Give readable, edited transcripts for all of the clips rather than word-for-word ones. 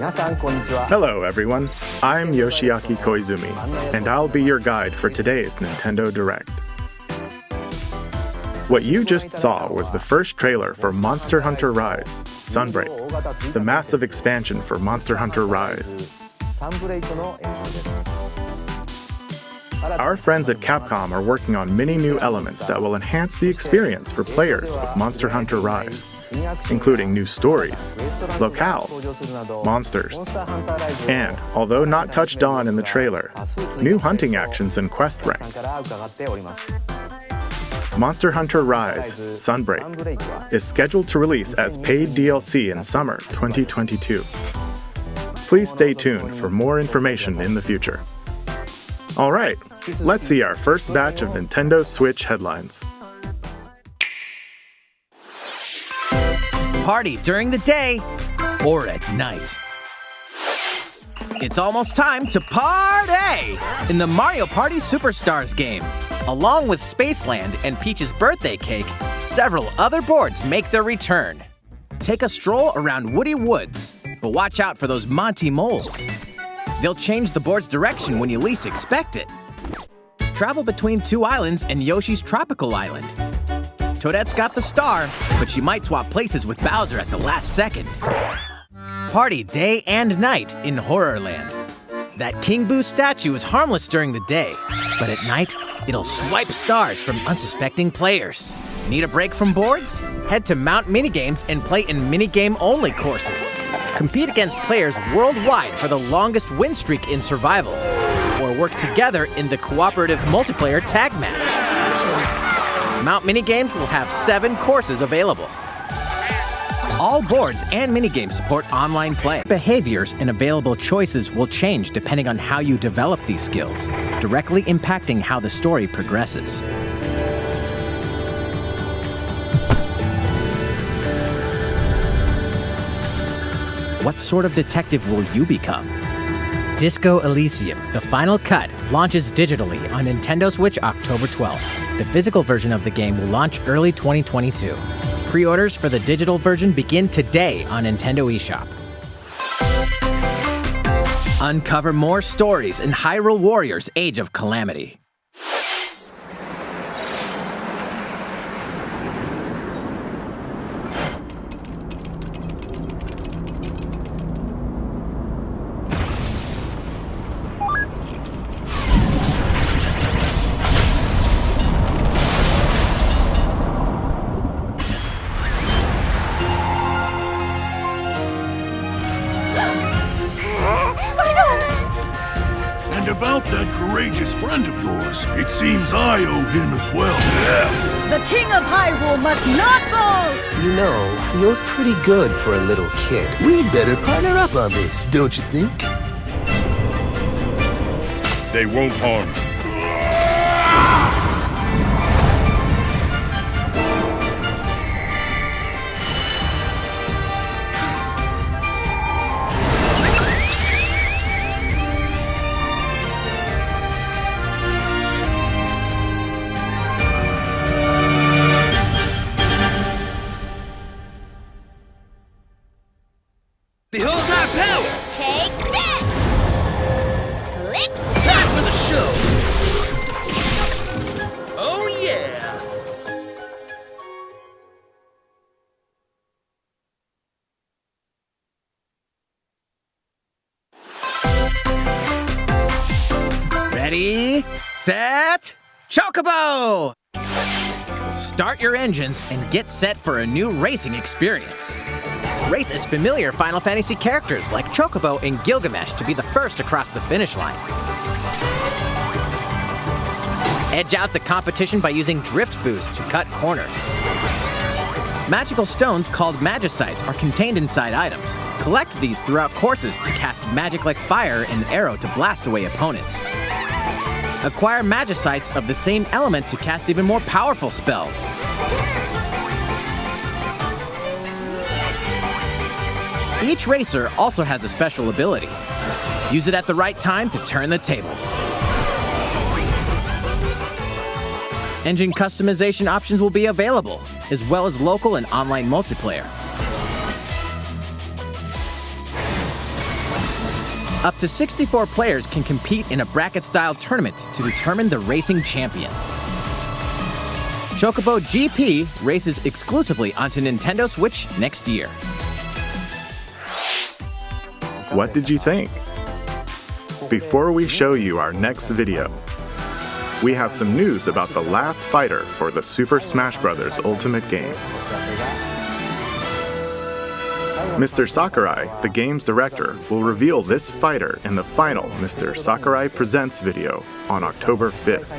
Hello everyone, I'm Yoshiaki Koizumi, and I'll be your guide for today's Nintendo Direct. What you just saw was the first trailer for Monster Hunter Rise, Sunbreak, the massive expansion for Monster Hunter Rise. Our friends at Capcom are working on many new elements that will enhance the experience for players of Monster Hunter Rise, including new stories, locales, monsters, and, although not touched on in the trailer, new hunting actions and quest rank. Monster Hunter Rise, Sunbreak, is scheduled to release as paid DLC in summer 2022. Please stay tuned for more information in the future. Alright, let's see our first batch of Nintendo Switch headlines. Party during the day or at night. It's almost time to party in the Mario Party Superstars game. Along with Spaceland and Peach's birthday cake, several other boards make their return. Take a stroll around Woody Woods, but watch out for those Monty moles. They'll change the board's direction when you least expect it. Travel between two islands and Yoshi's tropical island. Toadette's got the star, but she might swap places with Bowser at the last second. Party day and night in Horrorland. That King Boo statue is harmless during the day, but at night, it'll swipe stars from unsuspecting players. Need a break from boards? Head to Mount Minigames and play in minigame-only courses. Compete against players worldwide for the longest win streak in survival, or work together in the cooperative multiplayer tag match. Mount Minigames will have 7 courses available. All boards and minigames support online play. Behaviors and available choices will change depending on how you develop these skills, directly impacting how the story progresses. What sort of detective will you become? Disco Elysium, the final cut, launches digitally on Nintendo Switch October 12th. The physical version of the game will launch early 2022. Pre-orders for the digital version begin today on Nintendo eShop. Uncover more stories in Hyrule Warriors: Age of Calamity. About that courageous friend of yours, it seems I owe him as well. Yeah. The King of Hyrule must not fall! You know, you're pretty good for a little kid. We'd better partner up on this, don't you think? They won't harm you. Behold our power! Take that! Let's Time for the show! Oh yeah! Ready, set, Chocobo! Start your engines and get set for a new racing experience. Race as familiar Final Fantasy characters like Chocobo and Gilgamesh to be the first across the finish line. Edge out the competition by using drift boost to cut corners. Magical stones called Magicites are contained inside items. Collect these throughout courses to cast magic like fire and arrow to blast away opponents. Acquire Magicites of the same element to cast even more powerful spells. Each racer also has a special ability. Use it at the right time to turn the tables. Engine customization options will be available, as well as local and online multiplayer. Up to 64 players can compete in a bracket-style tournament to determine the racing champion. Chocobo GP races exclusively onto Nintendo Switch next year. What did you think? Before we show you our next video, we have some news about the last fighter for the Super Smash Bros. Ultimate game. Mr. Sakurai, the game's director, will reveal this fighter in the final Mr. Sakurai Presents video on October 5th.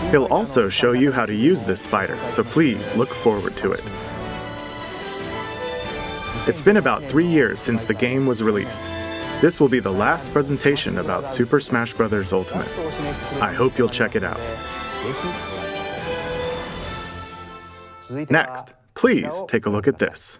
He'll also show you how to use this fighter, so please look forward to it. It's been about 3 years since the game was released. This will be the last presentation about Super Smash Bros. Ultimate. I hope you'll check it out. Next, please take a look at this.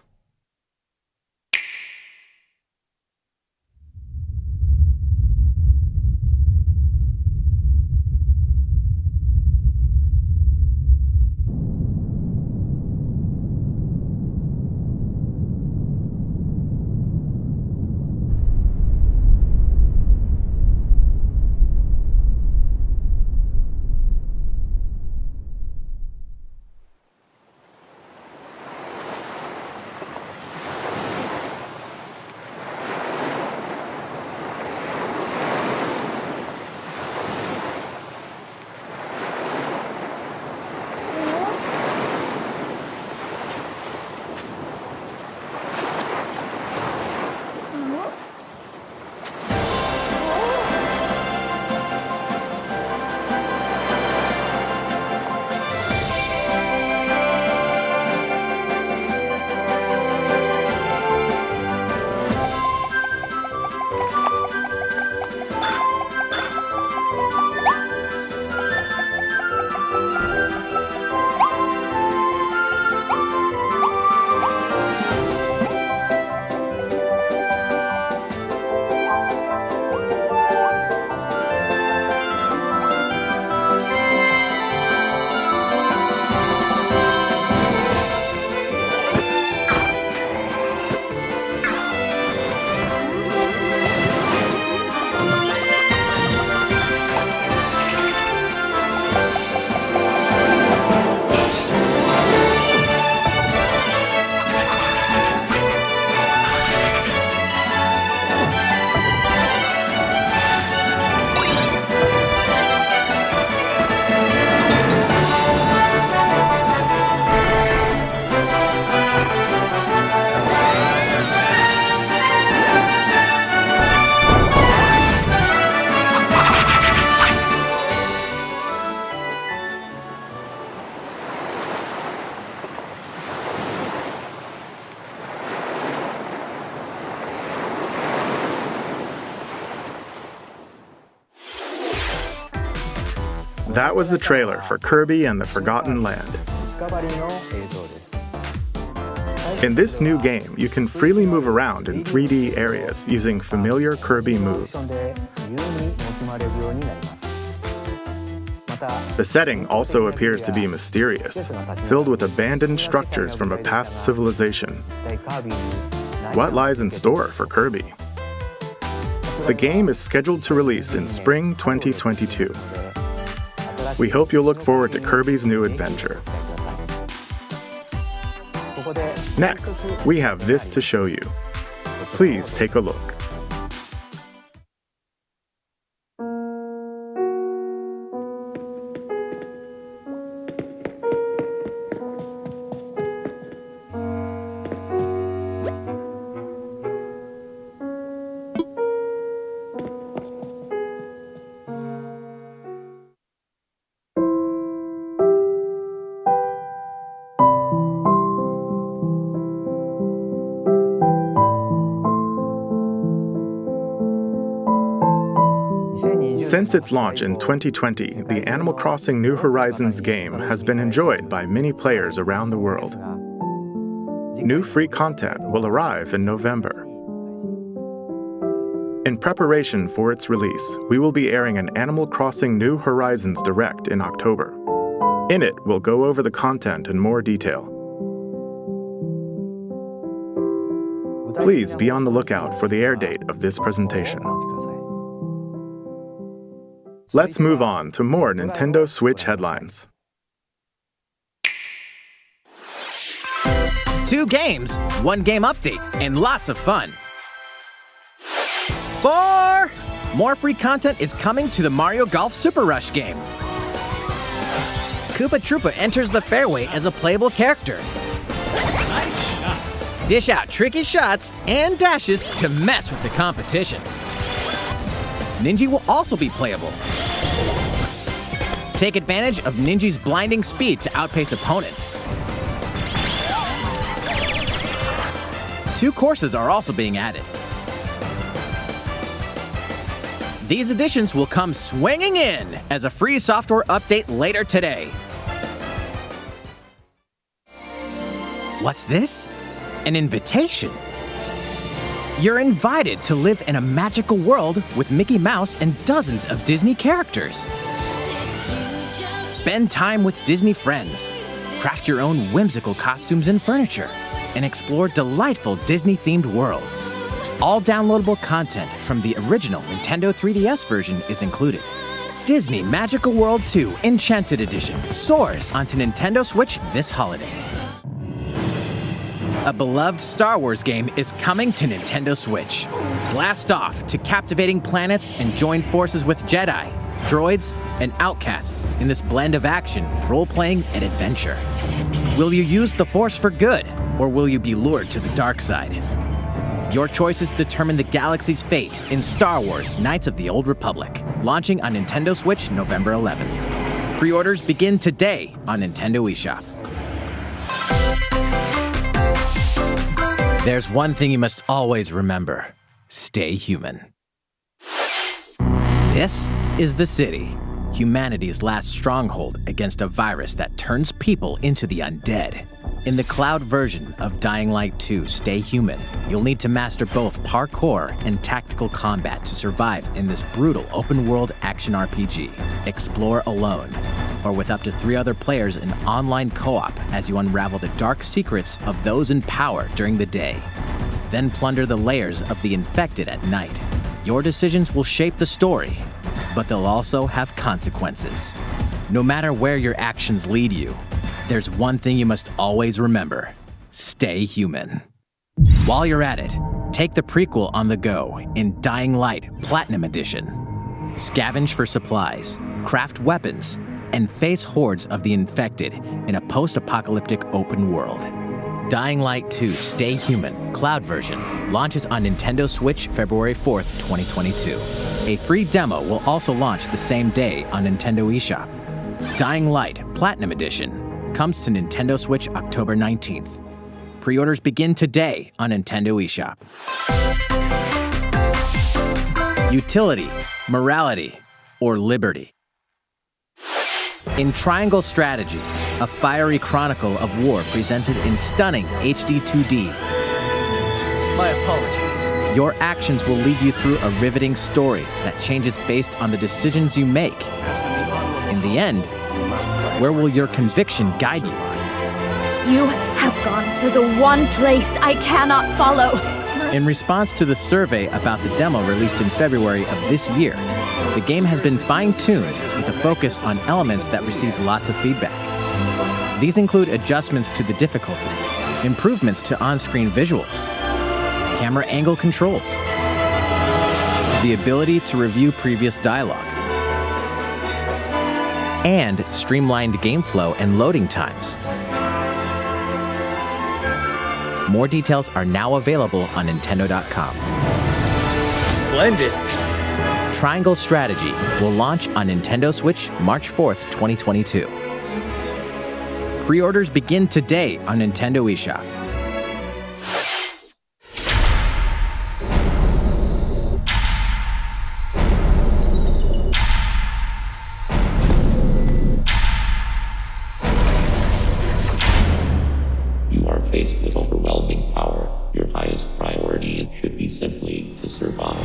That was the trailer for Kirby and the Forgotten Land. In this new game, you can freely move around in 3D areas using familiar Kirby moves. The setting also appears to be mysterious, filled with abandoned structures from a past civilization. What lies in store for Kirby? The game is scheduled to release in spring 2022. We hope you'll look forward to Kirby's new adventure. Next, we have this to show you. Please take a look. Since its launch in 2020, the Animal Crossing New Horizons game has been enjoyed by many players around the world. New free content will arrive in November. In preparation for its release, we will be airing an Animal Crossing New Horizons Direct in October. In it, we'll go over the content in more detail. Please be on the lookout for the air date of this presentation. Let's move on to more Nintendo Switch headlines. 2 games, 1 game update, and lots of fun. 4! More free content is coming to the Mario Golf Super Rush game. Koopa Troopa enters the fairway as a playable character. Dish out tricky shots and dashes to mess with the competition. Ninja will also be playable. Take advantage of Ninja's blinding speed to outpace opponents. 2 courses are also being added. These additions will come swinging in as a free software update later today. What's this? An invitation. You're invited to live in a magical world with Mickey Mouse and dozens of Disney characters. Spend time with Disney friends, craft your own whimsical costumes and furniture, and explore delightful Disney-themed worlds. All downloadable content from the original Nintendo 3DS version is included. Disney Magical World 2 Enchanted Edition soars onto Nintendo Switch this holiday. A beloved Star Wars game is coming to Nintendo Switch. Blast off to captivating planets and join forces with Jedi, droids, and outcasts in this blend of action, role-playing, and adventure. Will you use the Force for good, or will you be lured to the dark side? Your choices determine the galaxy's fate in Star Wars Knights of the Old Republic, launching on Nintendo Switch November 11th. Pre-orders begin today on Nintendo eShop. There's one thing you must always remember. Stay human. This is the city, humanity's last stronghold against a virus that turns people into the undead. In the cloud version of Dying Light 2 Stay Human, you'll need to master both parkour and tactical combat to survive in this brutal open-world action RPG. Explore alone, or with up to 3 other players in online co-op as you unravel the dark secrets of those in power during the day. Then plunder the layers of the infected at night. Your decisions will shape the story, but they'll also have consequences. No matter where your actions lead you, there's one thing you must always remember. Stay human. While you're at it, take the prequel on the go in Dying Light Platinum Edition. Scavenge for supplies, craft weapons, and face hordes of the infected in a post-apocalyptic open world. Dying Light 2 Stay Human Cloud version launches on Nintendo Switch February 4th, 2022. A free demo will also launch the same day on Nintendo eShop. Dying Light Platinum Edition comes to Nintendo Switch October 19th. Pre-orders begin today on Nintendo eShop. Utility, morality, or liberty. In Triangle Strategy, a fiery chronicle of war presented in stunning HD 2D. My apologies. Your actions will lead you through a riveting story that changes based on the decisions you make. In the end, where will your conviction guide you? You have gone to the one place I cannot follow. In response to the survey about the demo released in February of this year, the game has been fine-tuned with a focus on elements that received lots of feedback. These include adjustments to the difficulty, improvements to on-screen visuals, camera angle controls, the ability to review previous dialogue, and streamlined game flow and loading times. More details are now available on Nintendo.com. Splendid. Triangle Strategy will launch on Nintendo Switch March 4th, 2022. Pre-orders begin today on Nintendo eShop. You are faced with overwhelming power. Your highest priority should be simply to survive.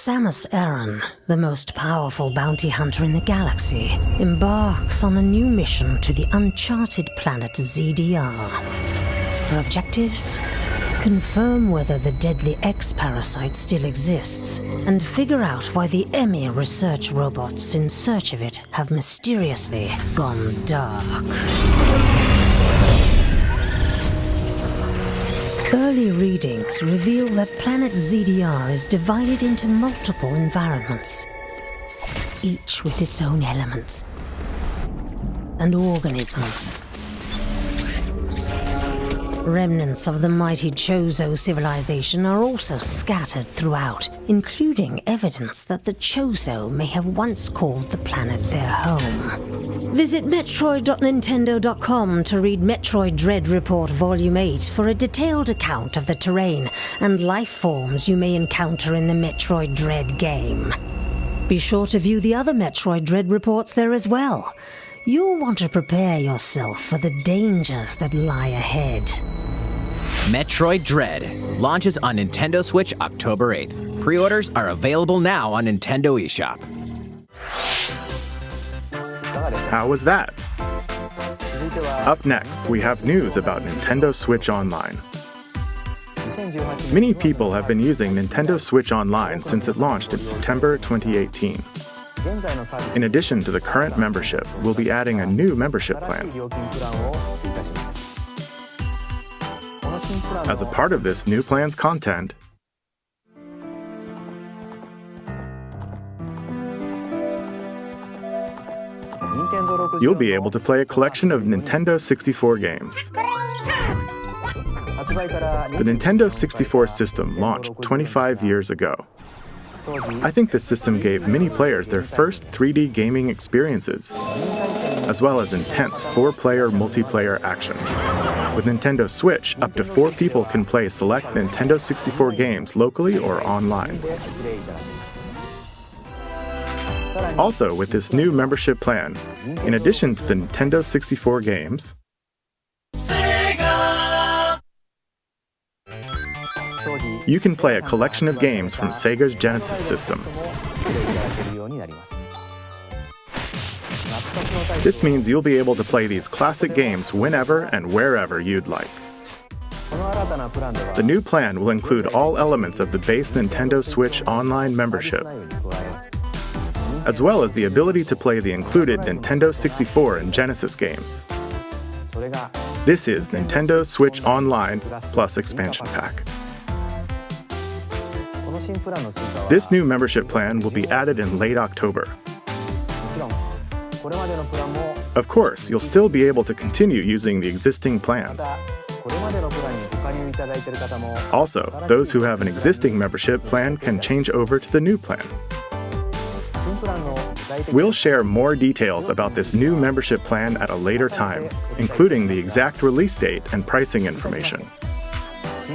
Samus Aran, the most powerful bounty hunter in the galaxy, embarks on a new mission to the uncharted planet ZDR. Her objectives? Confirm whether the deadly X-parasite still exists, and figure out why the EMI research robots in search of it have mysteriously gone dark. Early readings reveal that planet ZDR is divided into multiple environments, each with its own elements and organisms. Remnants of the mighty Chozo civilization are also scattered throughout, including evidence that the Chozo may have once called the planet their home. Visit Metroid.Nintendo.com to read Metroid Dread Report Volume 8 for a detailed account of the terrain and life forms you may encounter in the Metroid Dread game. Be sure to view the other Metroid Dread reports there as well. You'll want to prepare yourself for the dangers that lie ahead. Metroid Dread launches on Nintendo Switch October 8th. Pre-orders are available now on Nintendo eShop. How was that? Up next, we have news about Nintendo Switch Online. Many people have been using Nintendo Switch Online since it launched in September 2018. In addition to the current membership, we'll be adding a new membership plan. As a part of this new plan's content, you'll be able to play a collection of Nintendo 64 games. The Nintendo 64 system launched 25 years ago. I think this system gave many players their first 3D gaming experiences, as well as intense 4-player multiplayer action. With Nintendo Switch, up to 4 people can play select Nintendo 64 games locally or online. Also, with this new membership plan, in addition to the Nintendo 64 games, you can play a collection of games from Sega's Genesis system. This means you'll be able to play these classic games whenever and wherever you'd like. The new plan will include all elements of the base Nintendo Switch Online membership, as well as the ability to play the included Nintendo 64 and Genesis games. This is Nintendo Switch Online plus Expansion Pack. This new membership plan will be added in late October. Of course, you'll still be able to continue using the existing plans. Also, those who have an existing membership plan can change over to the new plan. We'll share more details about this new membership plan at a later time, including the exact release date and pricing information.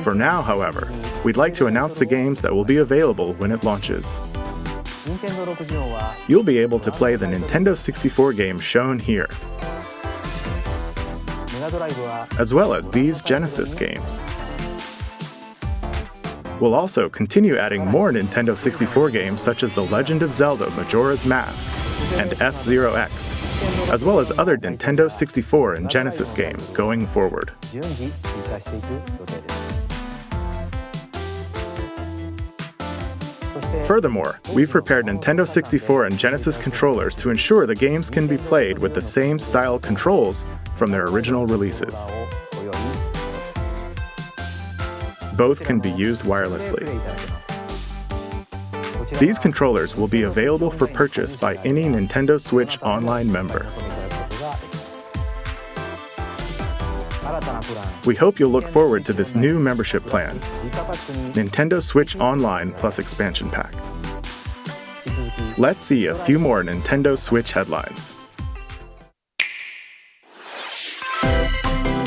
For now, however, we'd like to announce the games that will be available when it launches. You'll be able to play the Nintendo 64 games shown here, as well as these Genesis games. We'll also continue adding more Nintendo 64 games such as The Legend of Zelda Majora's Mask and F-Zero X, as well as other Nintendo 64 and Genesis games going forward. Furthermore, we've prepared Nintendo 64 and Genesis controllers to ensure the games can be played with the same style controls from their original releases. Both can be used wirelessly. These controllers will be available for purchase by any Nintendo Switch Online member. We hope you'll look forward to this new membership plan, Nintendo Switch Online plus Expansion Pack. Let's see a few more Nintendo Switch headlines.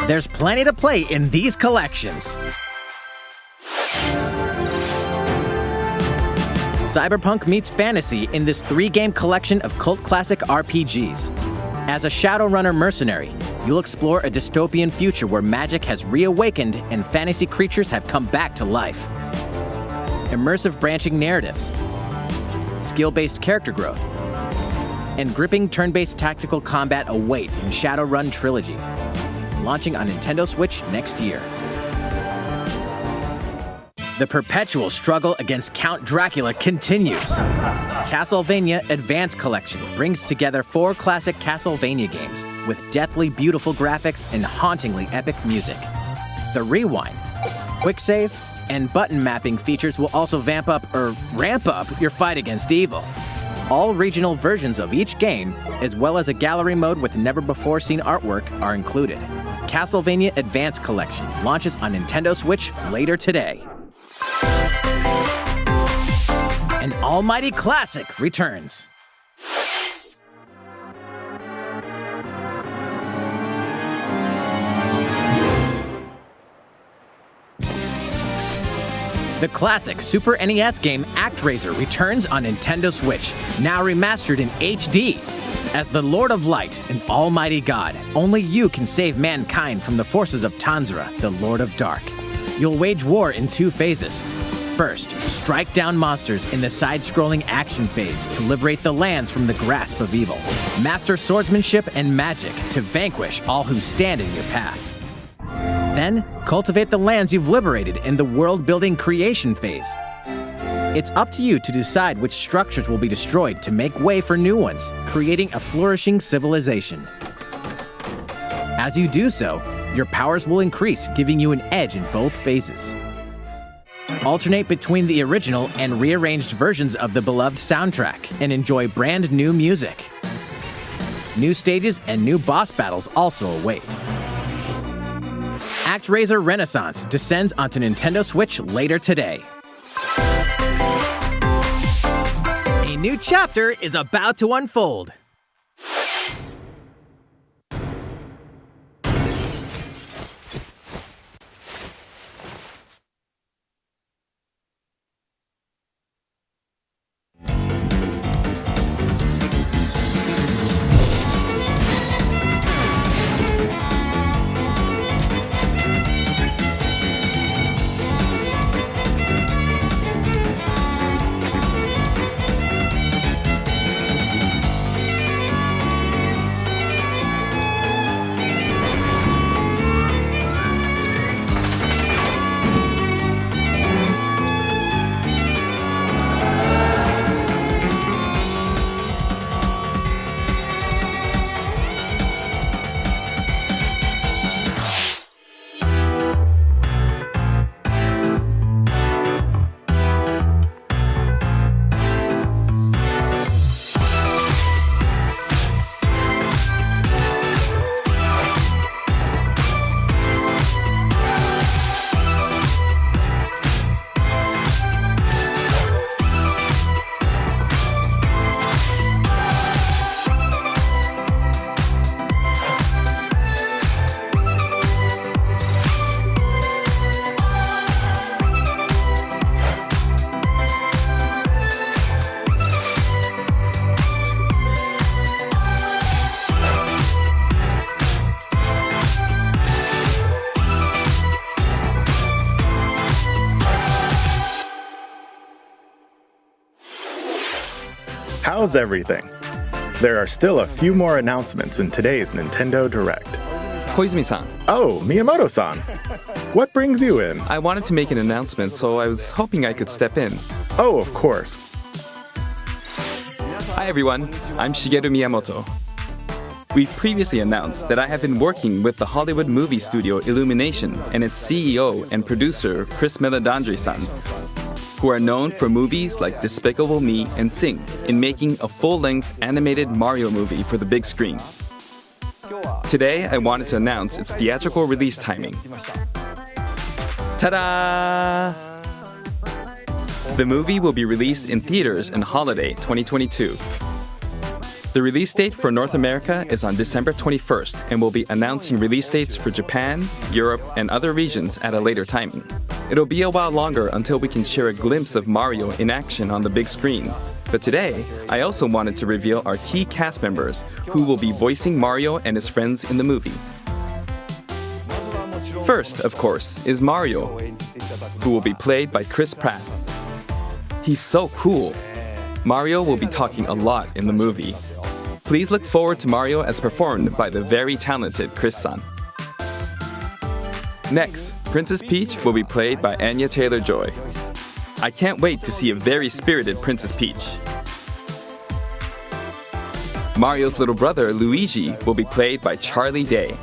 There's plenty to play in these collections. Cyberpunk meets fantasy in this 3-game collection of cult classic RPGs. As a Shadowrunner mercenary, you'll explore a dystopian future where magic has reawakened and fantasy creatures have come back to life. Immersive branching narratives, skill-based character growth. And gripping turn-based tactical combat await in Shadowrun Trilogy, launching on Nintendo Switch next year. The perpetual struggle against Count Dracula continues. Castlevania Advance Collection brings together 4 classic Castlevania games with deathly beautiful graphics and hauntingly epic music. The Rewind, Quick Save, and button mapping features will also ramp up your fight against evil. All regional versions of each game, as well as a gallery mode with never-before-seen artwork, are included. Castlevania Advance Collection launches on Nintendo Switch later today. An almighty classic returns. The classic Super NES game ActRaiser returns on Nintendo Switch, now remastered in HD. As the Lord of Light and Almighty God, only you can save mankind from the forces of Tanzra, the Lord of Dark. You'll wage war in 2 phases. First, strike down monsters in the side-scrolling action phase to liberate the lands from the grasp of evil. Master swordsmanship and magic to vanquish all who stand in your path. Then, cultivate the lands you've liberated in the world-building creation phase. It's up to you to decide which structures will be destroyed to make way for new ones, creating a flourishing civilization. As you do so, your powers will increase, giving you an edge in both phases. Alternate between the original and rearranged versions of the beloved soundtrack and enjoy brand new music. New stages and new boss battles also await. ActRaiser Renaissance descends onto Nintendo Switch later today. A new chapter is about to unfold. How's everything? There are still a few more announcements in today's Nintendo Direct. Koizumi-san, Oh, Miyamoto-san. What brings you in? I wanted to make an announcement, so I was hoping I could step in. Oh, of course. Hi everyone, I'm Shigeru Miyamoto. We previously announced that I have been working with the Hollywood movie studio Illumination and its CEO and producer Chris Meledandri-san, who are known for movies like Despicable Me and Sing, in making a full-length animated Mario movie for the big screen. Today, I wanted to announce its theatrical release timing. Ta-da! The movie will be released in theaters in holiday 2022. The release date for North America is on December 21st, and we'll be announcing release dates for Japan, Europe, and other regions at a later timing. It'll be a while longer until we can share a glimpse of Mario in action on the big screen. But today, I also wanted to reveal our key cast members who will be voicing Mario and his friends in the movie. First, of course, is Mario, who will be played by Chris Pratt. He's so cool. Mario will be talking a lot in the movie. Please look forward to Mario as performed by the very talented Chris-san. Next, Princess Peach will be played by Anya Taylor-Joy. I can't wait to see a very spirited Princess Peach. Mario's little brother, Luigi, will be played by Charlie Day.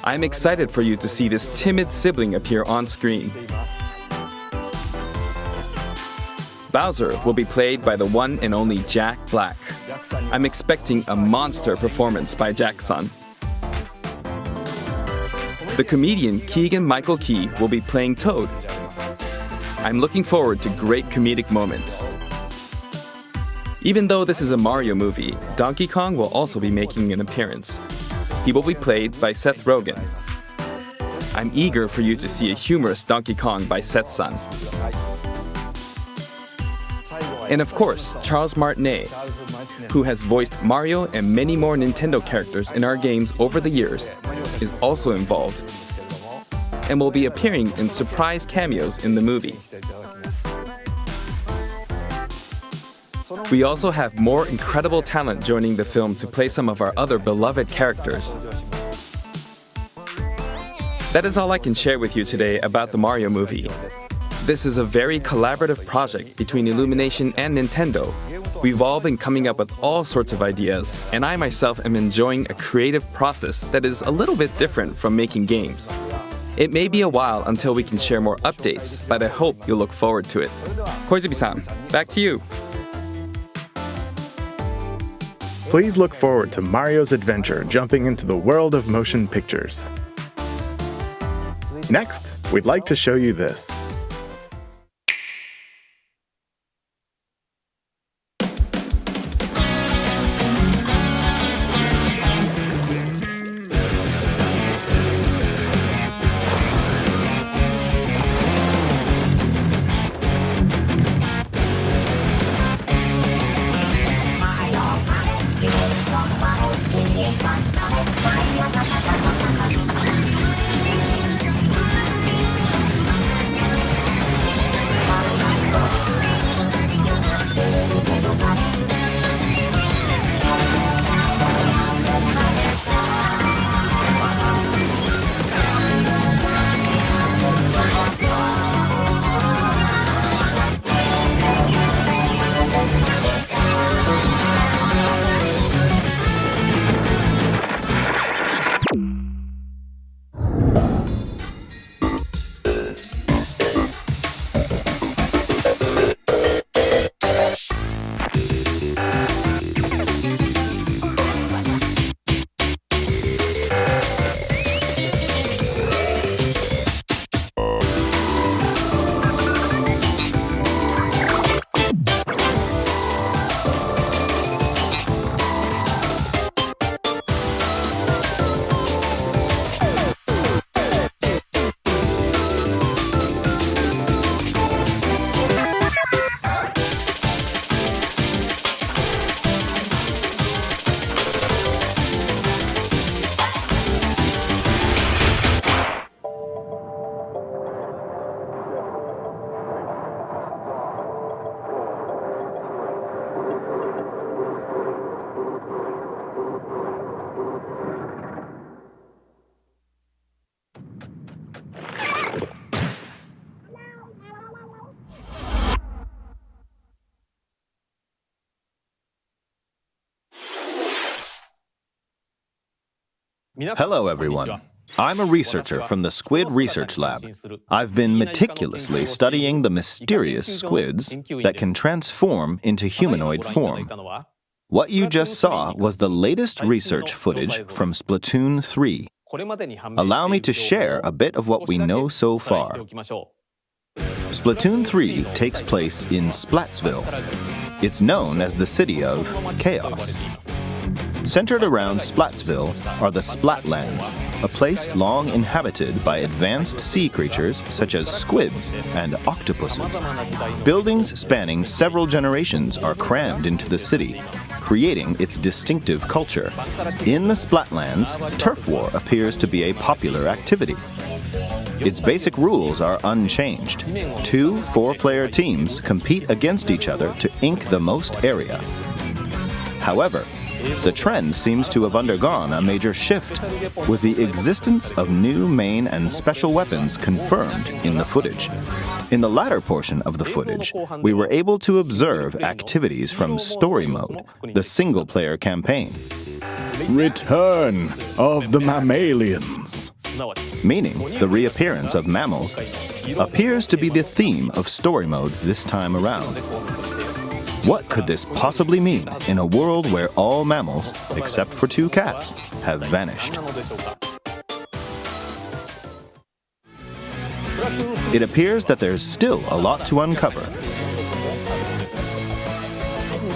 I'm excited for you to see this timid sibling appear on screen. Bowser will be played by the one and only Jack Black. I'm expecting a monster performance by Jack-san. The comedian Keegan-Michael Key will be playing Toad. I'm looking forward to great comedic moments. Even though this is a Mario movie, Donkey Kong will also be making an appearance. He will be played by Seth Rogen. I'm eager for you to see a humorous Donkey Kong by Seth-san. And of course, Charles Martinet, who has voiced Mario and many more Nintendo characters in our games over the years, is also involved and will be appearing in surprise cameos in the movie. We also have more incredible talent joining the film to play some of our other beloved characters. That is all I can share with you today about the Mario movie. This is a very collaborative project between Illumination and Nintendo. We've all been coming up with all sorts of ideas, and I myself am enjoying a creative process that is a little bit different from making games. It may be a while until we can share more updates, but I hope you'll look forward to it. Koizumi-san, back to you. Please look forward to Mario's adventure jumping into the world of motion pictures. Next, we'd like to show you this. Hello, everyone. I'm a researcher from the Squid Research Lab. I've been meticulously studying the mysterious squids that can transform into humanoid form. What you just saw was the latest research footage from Splatoon 3. Allow me to share a bit of what we know so far. Splatoon 3 takes place in Splatsville. It's known as the City of Chaos. Centered around Splatsville are the Splatlands, a place long inhabited by advanced sea creatures such as squids and octopuses. Buildings spanning several generations are crammed into the city, creating its distinctive culture. In the Splatlands, turf war appears to be a popular activity. Its basic rules are unchanged. 2 4-player teams compete against each other to ink the most area. However, the trend seems to have undergone a major shift, with the existence of new main and special weapons confirmed in the footage. In the latter portion of the footage, we were able to observe activities from Story Mode, the single-player campaign. Return of the mammalians. Meaning the reappearance of mammals appears to be the theme of Story Mode this time around. What could this possibly mean in a world where all mammals, except for 2 cats, have vanished? It appears that there's still a lot to uncover.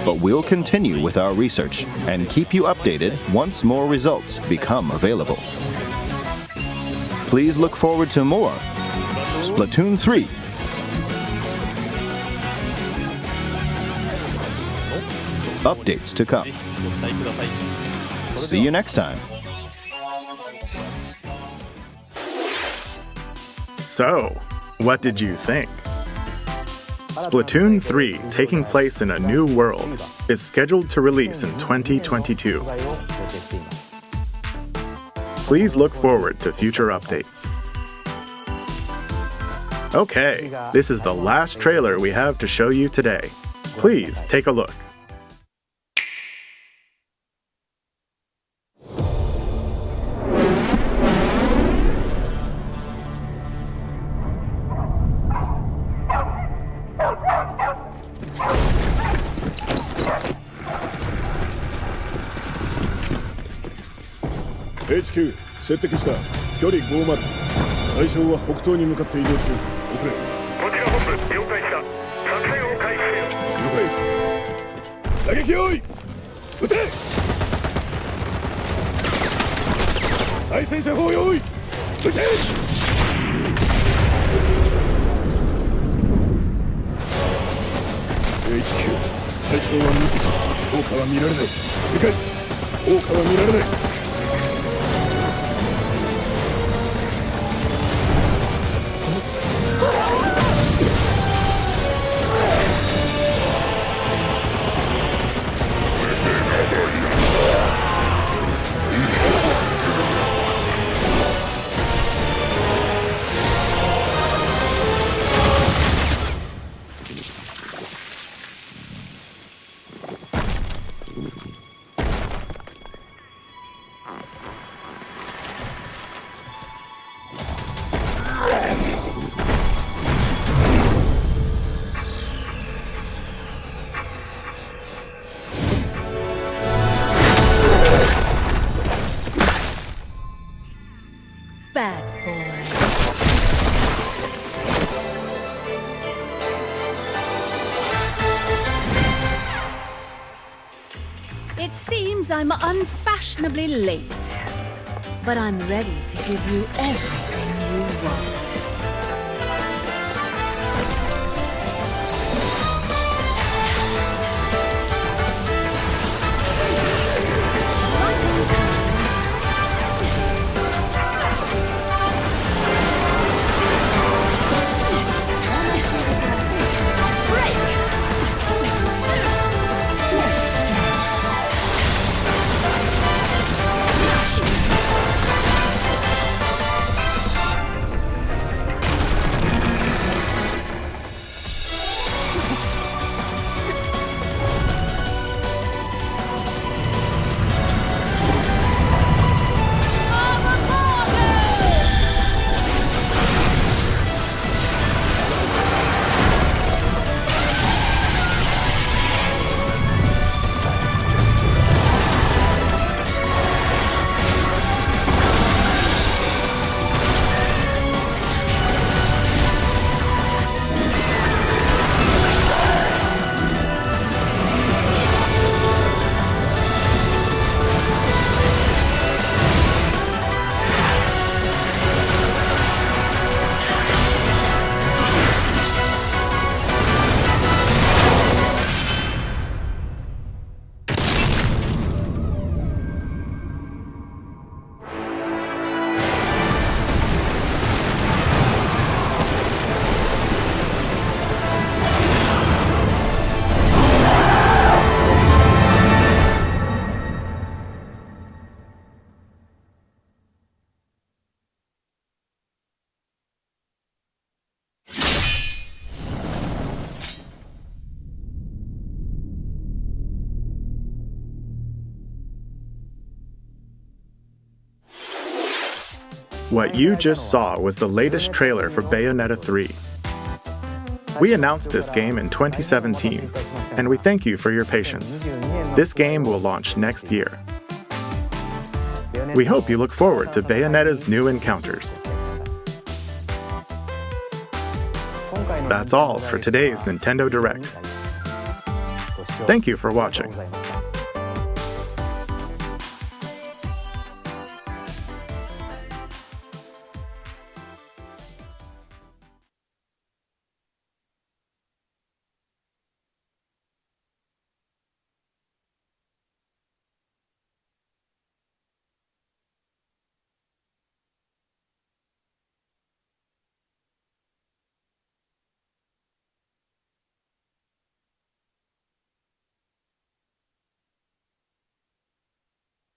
But we'll continue with our research and keep you updated once more results become available. Please look forward to more Splatoon 3. Updates to come. See you next time. So, what did you think? Splatoon 3, taking place in a new world, is scheduled to release in 2022. Please look forward to future updates. Okay, this is the last trailer we have to show you today. Please take a look. HQ 接敵した距離50対象は北東に向かって移動中遅れこちら本部了解した作戦を開始了解打撃用意撃て対戦車砲用意撃てHQ 対象は3つ効果は見られない理解効果は見られないBad boy. It seems I'm unfashionably late, but I'm ready to give you everything you want. What you just saw was the latest trailer for Bayonetta 3. We announced this game in 2017, and we thank you for your patience. This game will launch next year. We hope you look forward to Bayonetta's new encounters. That's all for today's Nintendo Direct. Thank you for watching.